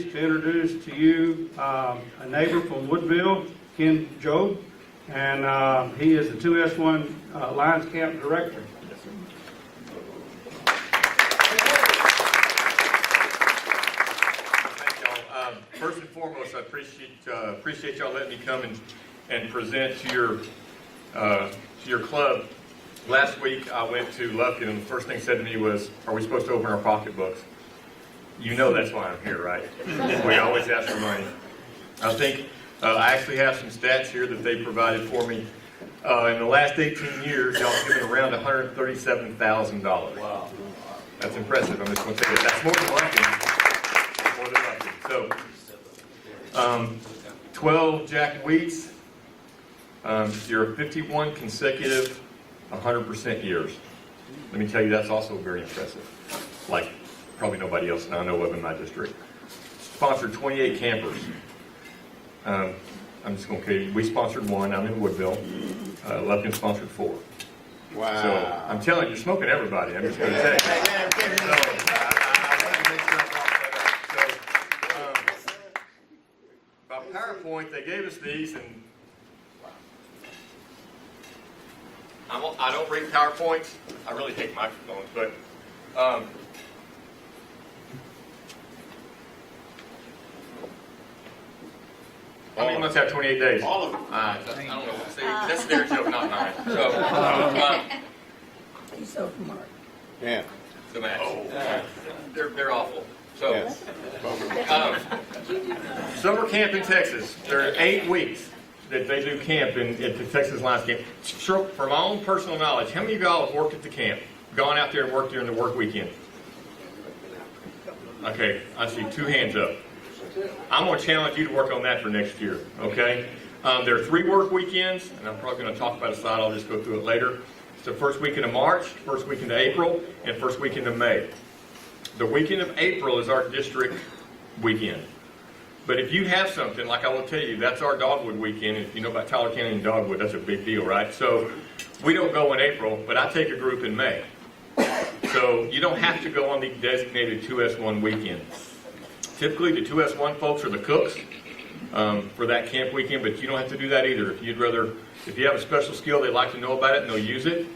pleased to introduce to you a neighbor from Woodville, Ken Jobe, and he is the 2S1 Lions Camp Director. First and foremost, I appreciate y'all letting me come and present to your club. Last week I went to Lufkin, and the first thing said to me was, "Are we supposed to open our pocketbooks?" You know that's why I'm here, right? We always ask for money. I think I actually have some stats here that they provided for me. In the last 18 years, y'all have given around $137,000. Wow. That's impressive. I'm just going to say that. That's more than Lufkin. More than Lufkin. So, 12 Jack Wheats. You're 51 consecutive 100% years. Let me tell you, that's also very impressive. Like probably nobody else I know of in my district. Sponsored 28 campers. I'm just going to tell you, we sponsored one. I'm in Woodville. Lufkin sponsored 4. Wow. So I'm telling you, you're smoking everybody. I'm just going to tell you. About PowerPoint, they gave us these, and I don't read PowerPoints. I really hate microphones, but how many months have 28 days? All of them. I don't know. See, that's their joke, not mine. So, He's so smart. Yeah. the match. They're awful. So, Yes. Summer camp in Texas. There are 8 weeks that they do camp at the Texas Lions Camp. Sure, from my own personal knowledge, how many of y'all have worked at the camp? Gone out there and worked during the work weekend? Okay, I see 2 hands up. I'm going to challenge you to work on that for next year, okay? There are 3 work weekends, and I'm probably going to talk about a slide. I'll just go through it later. It's the first weekend of March, first weekend of April, and first weekend of May. The weekend of April is our district weekend. But if you have something, like I will tell you, that's our Dogwood weekend. If you know about Tyler County and Dogwood, that's a big deal, right? So we don't go in April, but I take a group in May. So you don't have to go on the designated 2S1 weekend. Typically, the 2S1 folks are the cooks for that camp weekend, but you don't have to do that either. If you have a special skill, they like to know about it and they'll use it.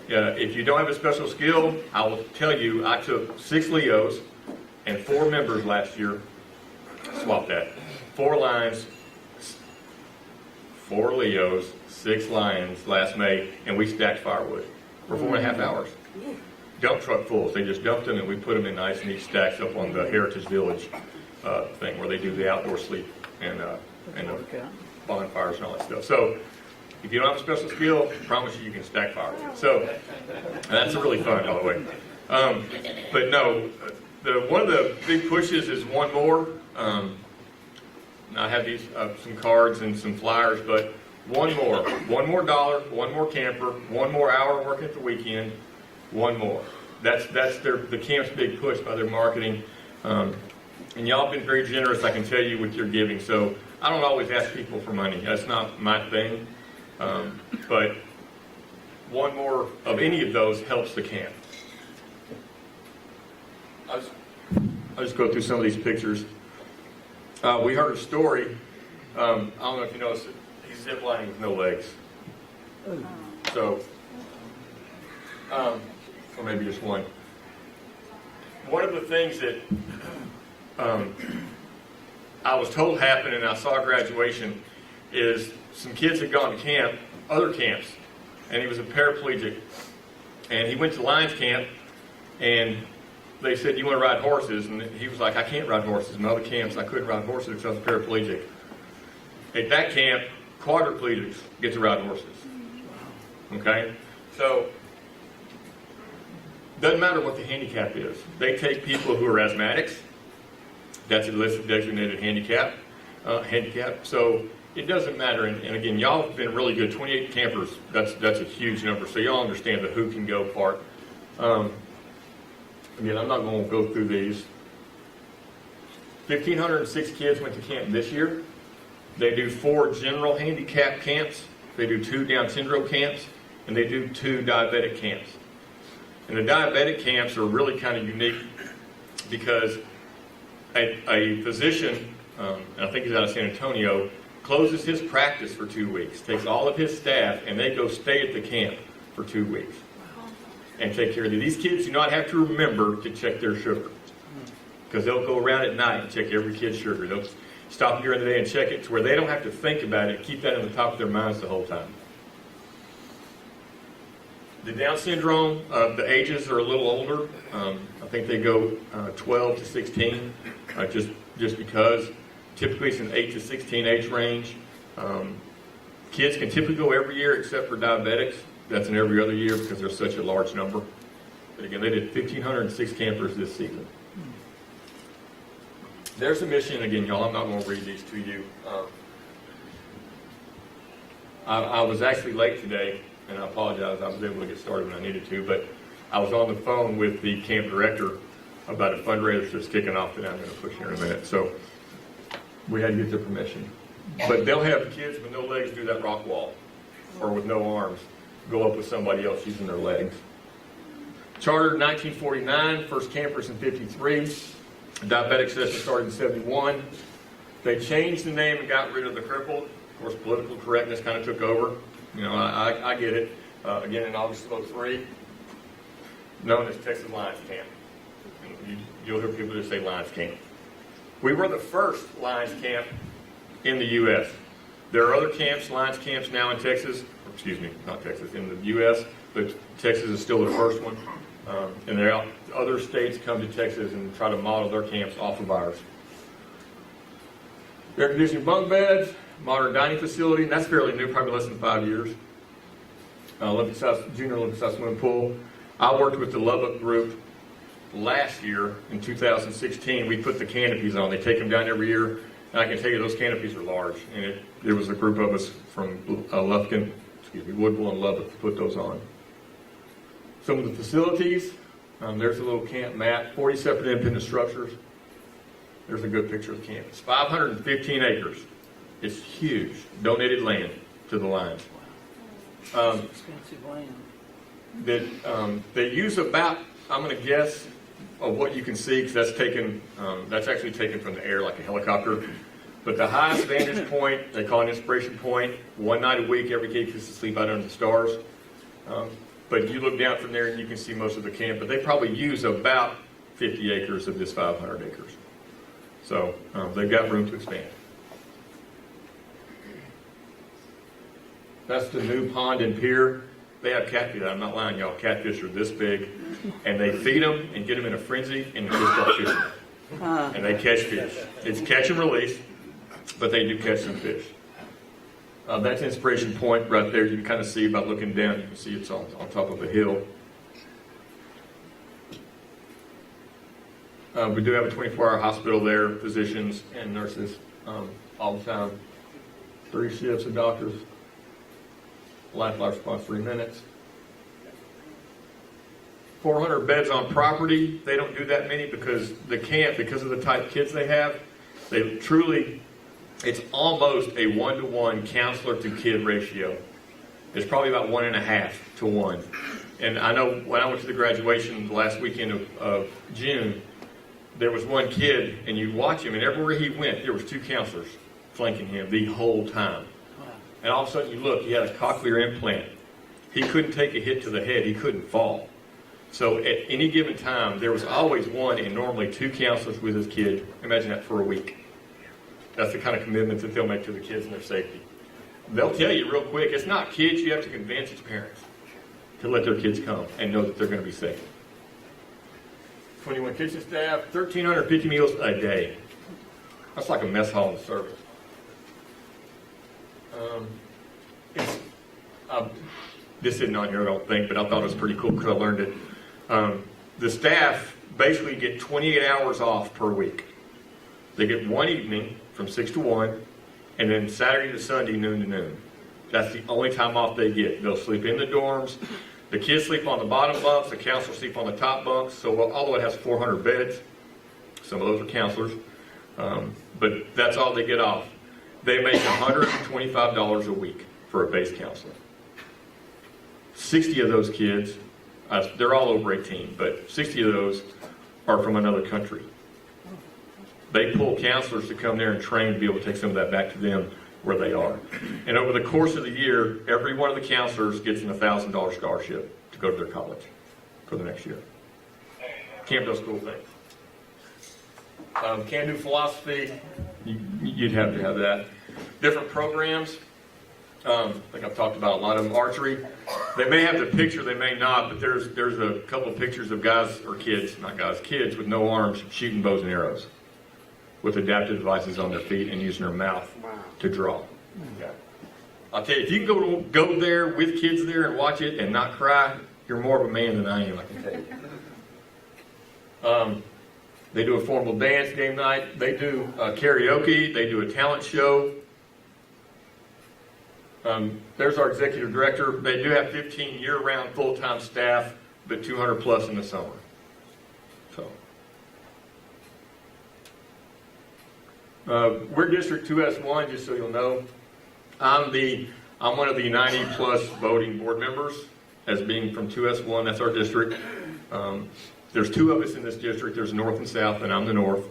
If you don't have a special skill, I will tell you, I took 6 Leos and 4 members last year. Swap that. 4 Lions, 4 Leos, 6 Lions last May, and we stacked firewood for 4.5 hours. Dump truck fulls. They just dumped them, and we put them in nice, neat stacks up on the Heritage Village thing where they do the outdoor sleep and the bonfires and all that stuff. So if you don't have a special skill, I promise you can stack firewood. So that's really fun, by the way. But no, one of the big pushes is one more. I have these some cards and some flyers, but one more dollar, one more camper, one more hour working at the weekend, one more. That's the camp's big push by their marketing. And y'all have been very generous, I can tell you, with your giving. So I don't always ask people for money. That's not my thing. But one more of any of those helps the camp. I'll just go through some of these pictures. We heard a story. I don't know if you noticed it. He's ziplining with no legs. So, or maybe just one. One of the things that I was told happened, and I saw at graduation, is some kids had gone to camp, other camps, and he was a paraplegic. And he went to Lions camp, and they said, "You want to ride horses?" And he was like, "I can't ride horses." In other camps, I couldn't ride horses because I was paraplegic. At that camp, quadriplegics get to ride horses. Okay? So, doesn't matter what the handicap is. They take people who are asthmatics. That's a listed designated handicap. So it doesn't matter. And again, y'all have been really good. 28 campers, that's a huge number. So y'all understand the who can go part. Again, I'm not going to go through these. 1,506 kids went to camp this year. They do 4 general handicap camps. They do 2 Down syndrome camps, and they do 2 diabetic camps. And the diabetic camps are really kind of unique because a physician, and I think he's out of San Antonio, closes his practice for 2 weeks, takes all of his staff, and they go stay at the camp for 2 weeks and take care of them. These kids do not have to remember to check their sugar, because they'll go around at night and check every kid's sugar. They'll stop during the day and check it to where they don't have to think about it, keep that on the top of their minds the whole time. The Down syndrome, the ages are a little older. I think they go 12 to 16, just because. Typically it's an 8 to 16 age range. Kids can typically go every year except for diabetics. That's an every other year because there's such a large number. But again, they did 1,506 campers this season. There's a mission, again, y'all, I'm not going to read these to you. I was actually late today, and I apologize. I was able to get started when I needed to, but I was on the phone with the camp director about a fundraiser that's kicking off that I'm going to push here in a minute. So we had to get their permission. But they'll have kids with no legs do that rock wall, or with no arms, go up with somebody else using their legs. Chartered in 1949, first campers in 53. Diabetic session started in 71. They changed the name and got rid of the crippled. Of course, political correctness kind of took over. You know, I get it. Again, in August of 03, known as Texas Lions Camp. You'll hear people just say Lions Camp. We were the first Lions Camp in the U.S. There are other camps, Lions camps now in Texas, or excuse me, not Texas, in the U.S., but Texas is still the first one. And there are other states come to Texas and try to model their camps off of ours. Air conditioned bunk beds, modern dining facility, and that's fairly new, probably less than 5 years. Junior Olympic size swimming pool. I worked with the Lubbock group last year in 2016. We put the canopies on. They take them down every year, and I can tell you those canopies are large. And it was a group of us from Woodville and Lubbock to put those on. Some of the facilities, there's a little camp map, 40 separate independent structures. There's a good picture of the camp. It's 515 acres. It's huge. Donated land to the Lions. Expensive land. They use about, I'm going to guess, of what you can see, because that's actually taken from the air like a helicopter. But the highest vantage point, they call it an inspiration point, one night a week, every kid gets to sleep out under the stars. But you look down from there and you can see most of the camp, but they probably use about 50 acres of this 500 acres. So they've got room to expand. That's the new pond and pier. They have catfish. I'm not lying, y'all. Catfish are this big, and they feed them and get them in a frenzy, and they start fishing. And they catch fish. It's catch and release, but they do catch some fish. That's Inspiration Point right there. You can kind of see by looking down. You can see it's on top of a hill. We do have a 24-hour hospital there, physicians and nurses all the time. 3 shifts of doctors. Life response 3 minutes. 400 beds on property. They don't do that many because the camp, because of the type of kids they have, they truly, it's almost a 1-to-1 counselor to kid ratio. It's probably about 1.5 to 1. And I know when I went to the graduation the last weekend of June, there was one kid, and you watch him, and everywhere he went, there was 2 counselors flanking him the whole time. And all of a sudden you look, he had a cochlear implant. He couldn't take a hit to the head. He couldn't fall. So at any given time, there was always 1 and normally 2 counselors with his kid. Imagine that for a week. That's the kind of commitment that they'll make to the kids and their safety. They'll tell you real quick, it's not kids. You have to convince its parents to let their kids come and know that they're going to be safe. 21 kitchen staff, 1,350 meals a day. That's like a mess hall in the service. This isn't on here, I don't think, but I thought it was pretty cool because I learned it. The staff basically get 28 hours off per week. They get 1 evening from 6 to 1, and then Saturday to Sunday, noon to noon. That's the only time off they get. They'll sleep in the dorms. The kids sleep on the bottom bunks. The counselors sleep on the top bunks. So although it has 400 beds, some of those are counselors, but that's all they get off. They make $125 a week for a base counselor. 60 of those kids, they're all over 18, but 60 of those are from another country. they pull counselors to come there and train to be able to take some of that back to them where they are. And over the course of the year, every one of the counselors gets an $1,000 scholarship to go to their college for the next year. Camp does cool things. Can-do philosophy, you'd have to have that. Different programs, like I've talked about, a lot of them. Archery, they may have the picture, they may not, but there's a couple of pictures of guys, or kids, not guys, kids with no arms shooting bows and arrows with adaptive devices on their feet and using their mouth to draw. Okay. I'll tell you, if you can go there with kids there and watch it and not cry, you're more of a man than I am, I can tell you. They do a formal dance game night. They do karaoke. They do a talent show. There's our executive director. They do have 15 year-round full-time staff, but 200 plus in the summer. So, we're District 2S1, just so you'll know. I'm one of the 90 plus voting board members, as being from 2S1. That's our district. There's two of us in this district. There's North and South, and I'm the North.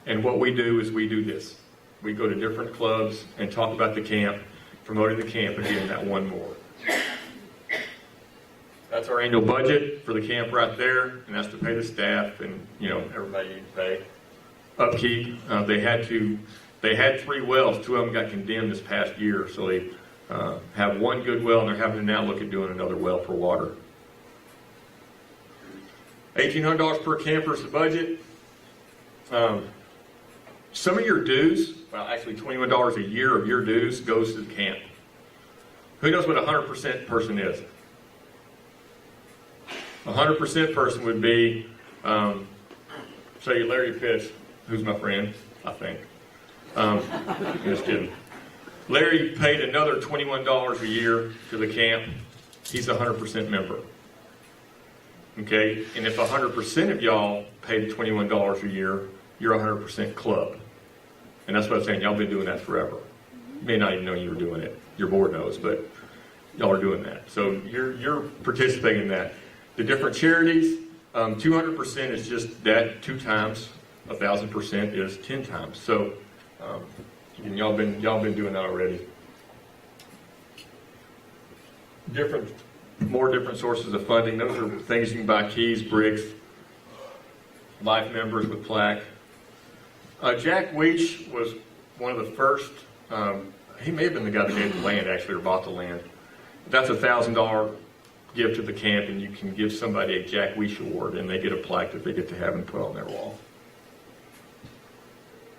And what we do is we do this. We go to different clubs and talk about the camp, promoting the camp, and getting that one more. That's our annual budget for the camp right there, and that's to pay the staff and, you know, everybody you pay. Upkeep, they had 3 wells. 2 of them got condemned this past year, so they have one good well, and they're having to now look at doing another well for water. $1,800 per camper is the budget. Some of your dues, well, actually $21 a year of your dues goes to the camp. Who knows what a 100% person is? A 100% person would be, say, Larry Pitts, who's my friend, I think. Just kidding. Larry paid another $21 a year to the camp. He's a 100% member. Okay, and if 100% of y'all paid $21 a year, you're a 100% club. And that's what I'm saying, y'all been doing that forever. You may not even know you were doing it. Your board knows, but y'all are doing that. So you're participating in that. The different charities, 200% is just that 2 times. 1,000% is 10 times. So y'all been doing that already. More different sources of funding. Those are things you can buy: keys, bricks, life members with plaque. Jack Weech was one of the first. He may have been the guy that gave the land, actually, or bought the land. That's a $1,000 gift to the camp, and you can give somebody a Jack Weech award, and they get a plaque that they get to have and put on their wall.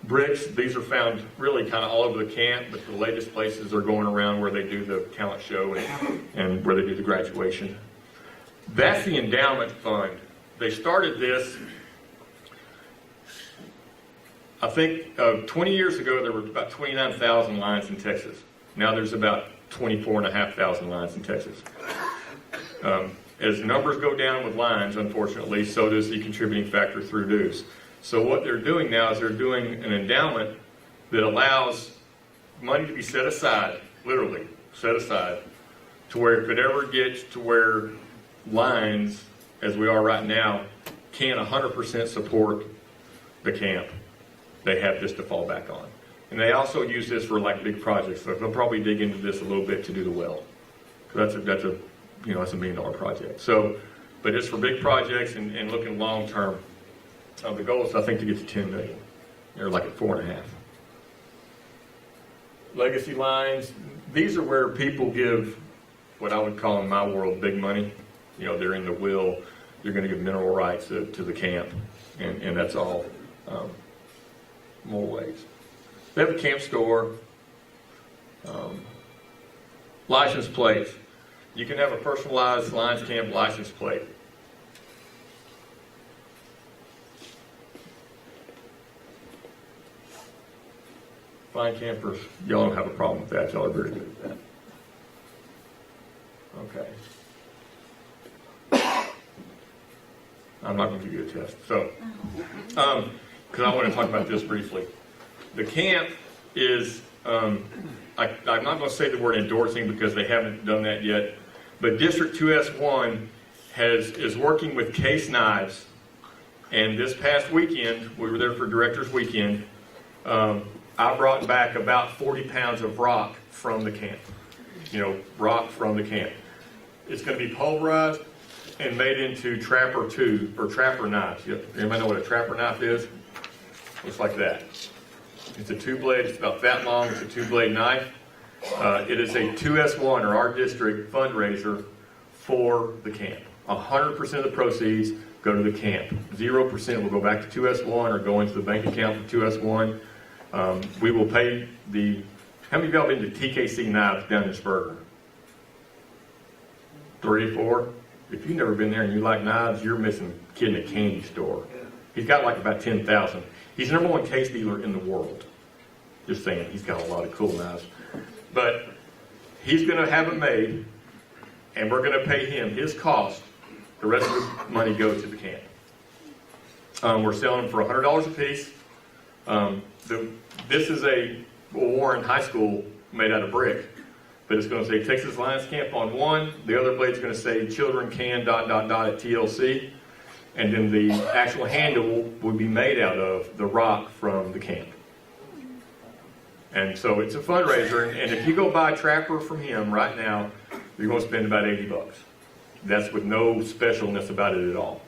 Bricks, these are found really kind of all over the camp, but the latest places are going around where they do the talent show and where they do the graduation. That's the endowment fund. They started this, I think 20 years ago there were about 29,000 lines in Texas. Now there's about 24,500 lines in Texas. As numbers go down with lines, unfortunately, so does the contributing factor through dues. So what they're doing now is they're doing an endowment that allows money to be set aside, literally set aside, to where if it ever gets to where lines, as we are right now, can't 100% support the camp, they have this to fall back on. And they also use this for like big projects. So they'll probably dig into this a little bit to do the well, because that's a $1 million project. So, but it's for big projects and looking long term. The goal is, I think, to get to 10 million. They're like at 4.5. Legacy lines. These are where people give what I would call in my world big money. You know, they're in the will. They're going to give mineral rights to the camp, and that's all. More ways. They have a camp store. License plates. You can have a personalized Lions Camp license plate. Fine campers, y'all don't have a problem with that. Y'all are very good at that. Okay. I'm not going to give you a test. So, because I want to talk about this briefly. The camp is, I'm not going to say the word endorsing because they haven't done that yet, but District 2S1 is working with Case Knives, and this past weekend, we were there for Directors Weekend, I brought back about 40 pounds of rock from the camp. Rock from the camp. It's going to be pulverized and made into trapper tube or trapper knives. Anybody know what a trapper knife is? Looks like that. It's a two-blade. It's about that long. It's a two-blade knife. It is a 2S1 or our district fundraiser for the camp. 100% of the proceeds go to the camp. 0% will go back to 2S1 or go into the bank account for 2S1. We will pay the. How many of y'all been to TKC Knives down in Spurgeon? 3, 4. If you've never been there and you like knives, you're missing a kid in a candy store. He's got like about 10,000. He's the number 1 case dealer in the world. Just saying, he's got a lot of cool knives. But he's going to have it made, and we're going to pay him his cost. The rest of the money goes to the camp. We're selling them for $100 a piece. This is a Warren High School made out of brick. But it's going to say Texas Lions Camp on one. The other blade's going to say Children Can ... at TLC. And then the actual handle will be made out of the rock from the camp. And so it's a fundraiser. And if you go buy a trapper from him right now, you're going to spend about $80. That's with no specialness about it at all.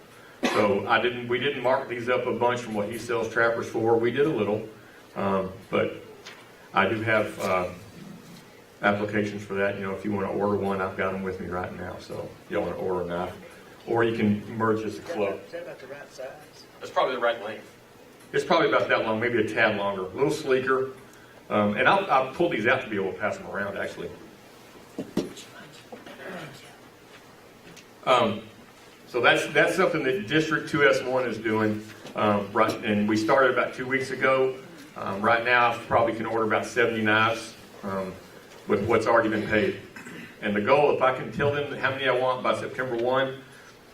So we didn't mark these up a bunch from what he sells trappers for. We did a little. But I do have applications for that. If you want to order one, I've got them with me right now. So if you want to order a knife, or you can merge as a club. Is that about the right size? That's probably the right length. It's probably about that long, maybe a tad longer, a little sleeker. And I'll pull these out to be able to pass them around, actually. So that's something that District 2S1 is doing, right, and we started about 2 weeks ago. Right now, I probably can order about 70 knives with what's already been paid. And the goal, if I can tell them how many I want by September 1,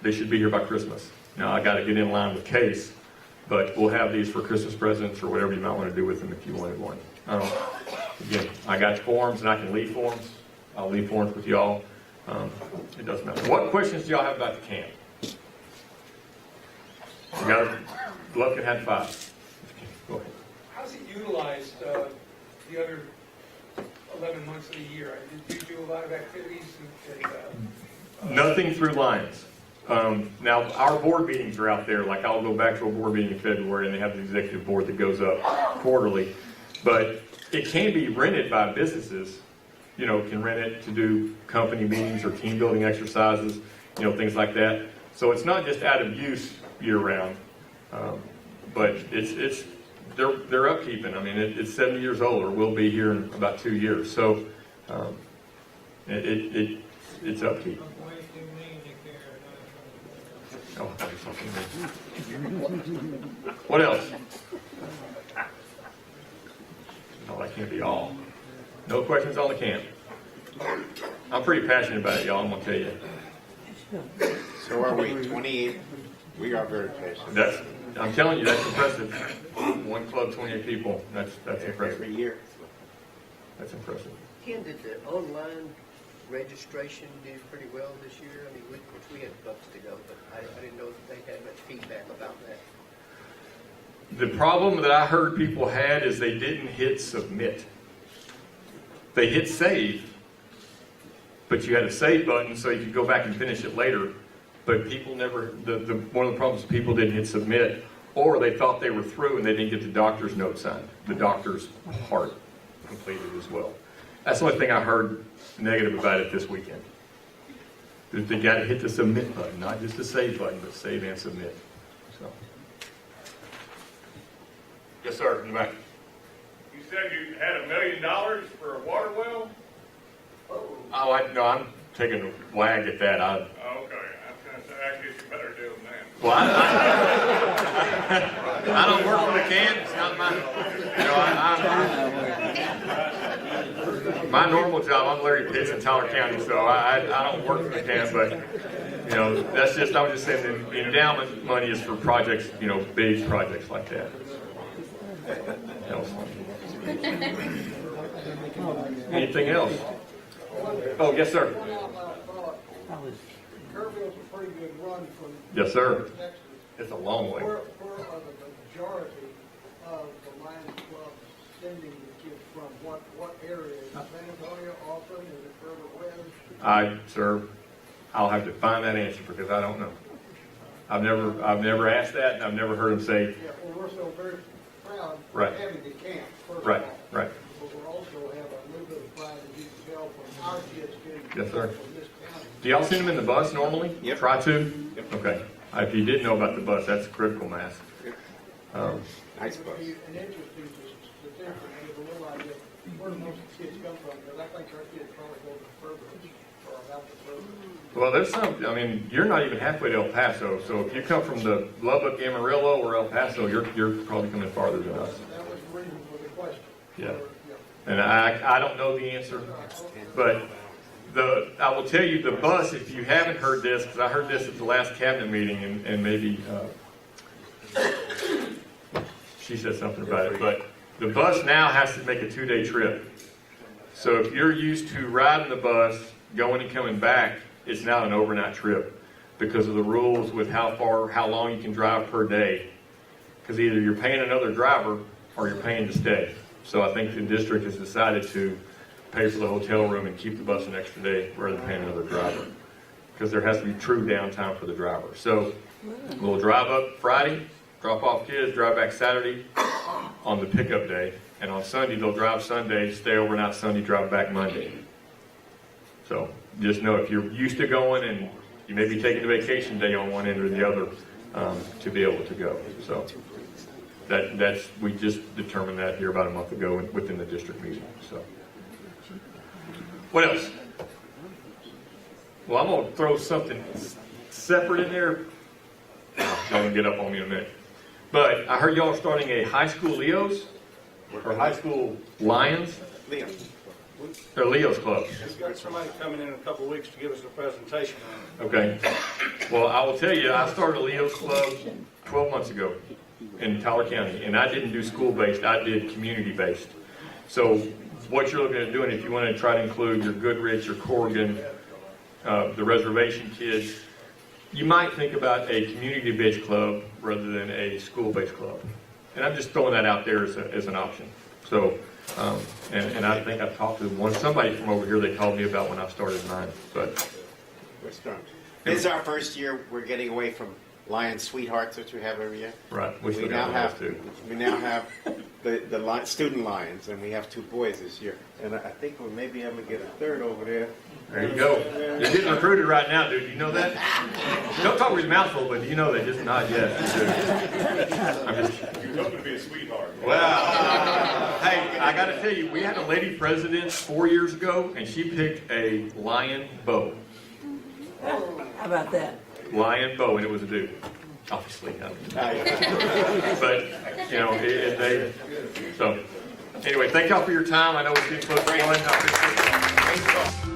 they should be here by Christmas. Now, I got to get in line with Case, but we'll have these for Christmas presents or whatever you might want to do with them if you wanted one. Again, I got forms and I can leave forms. I'll leave forms with y'all. It doesn't matter. What questions do y'all have about the camp? You got it? Lufkin had 5. Go ahead. How's it utilized the other 11 months of the year? Did you do a lot of activities? Nothing through Lions. Now, our board meetings are out there. Like, I'll go back to a board meeting in February, and they have the executive board that goes up quarterly. But it can be rented by businesses. Can rent it to do company meetings or team building exercises, things like that. So it's not just out of use year round, but they're upkeeping. I mean, it's 70 years old, or will be here in about 2 years. So it's upkeep. Oh, there's something there. What else? No, that can't be all. No questions on the camp. I'm pretty passionate about it, y'all. I'm gonna tell you. So are we 28? We are very patient. I'm telling you, that's impressive. One club, 28 people. That's impressive. Every year. That's impressive. Ken, did the online registration do pretty well this year? I mean, we had months to go, but I didn't know if they had much feedback about that. The problem that I heard people had is they didn't hit submit. They hit save, but you had a save button so you could go back and finish it later. But people never, one of the problems is people didn't hit submit, or they thought they were through and they didn't get the doctor's note signed, the doctor's part completed as well. That's the only thing I heard negative about it this weekend. They got to hit the submit button, not just the save button, but save and submit. So. Yes, sir, in the back. You said you had $1 million for a water well? Oh, I'm taking a wag at that. Okay, I was going to say, I guess you better do them then. Well, I don't work for the camp. It's not my, my normal job. I'm Larry Pitts in Tyler County, so I don't work for the camp. But that's just, I was just saying that the endowment money is for projects, big projects like that. Anything else? Oh, yes, sir. Kerrville's a pretty good run from Yes, sir. Texas. It's a long way. Where are the majority of the Lions Club sending the kids from? What area? Is it San Antonio, Austin, is it further west? Sir, I'll have to find that answer because I don't know. I've never asked that, and I've never heard him say, Yeah, well, we're so very proud Right. of having the camp, first right, of all. right. But we also have a little bit of pride that you can tell from our kids getting Yes, sir. from this county. Do y'all send them in the bus normally? Yep. Try to? Yep. Okay. If you didn't know about the bus, that's critical mass. Nice It bus. would be an interesting statistic to realize that where most of the kids come from, because I think our kids probably go to Furby or out to Furby. Well, there's some, I mean, you're not even halfway to El Paso, so if you come from the Lubbock, Amarillo, or El Paso, you're probably coming farther than us. That was the reason for the question. Yeah. Or, And I don't know the answer, but I will tell you the bus, if you haven't heard this, because I heard this at the last cabinet meeting, and maybe she said something about it, but the bus now has to make a 2-day trip. So if you're used to riding the bus, going and coming back, it's now an overnight trip because of the rules with how long you can drive per day. Because either you're paying another driver or you're paying to stay. So I think the district has decided to pay for the hotel room and keep the bus an extra day rather than paying another driver. Because there has to be true downtime for the driver. So we'll drive up Friday, drop off kids, drive back Saturday on the pickup day. And on Sunday, they'll drive Sunday, stay overnight Sunday, drive back Monday. So just know if you're used to going and you may be taking a vacation day on one end or the other to be able to go. So we just determined that here about a month ago within the district meeting. So what else? Well, I'm going to throw something separate in there. Y'all going to get up on me in a minute. But I heard y'all are starting a high school Leos or high school Lions. Liam. They're Leos clubs. We've got somebody coming in a couple of weeks to give us a presentation on it. Okay. Well, I will tell you, I started a Leos club 12 months ago in Tyler County, and I didn't do school-based, I did community-based. So what you're looking at doing, if you want to try to include your Goodrich, your Corrigan, the reservation kids, you might think about a community-based club rather than a school-based club. And I'm just throwing that out there as an option. So, and I think I've talked to somebody from over here they called me about when I started mine. But We're strong. This is our first year. We're getting away from Lion Sweethearts, which we have every year. right, we We still now got have those too. We now have the student lions, and we have 2 boys this year. And I think we may be able to get a third over there. There you go. You're getting recruited right now, dude. You know that? Don't talk with your mouth full, but do you know that? Just nod yes. I'm just. You're hoping to be a sweetheart. Well, hey, I got to tell you, we had a lady president 4 years ago, and she picked a lion bow. How about that? Lion bow, and it was a dude. Obviously, but you know, so anyway, thank y'all for your time. I know it's getting close to one. I appreciate it.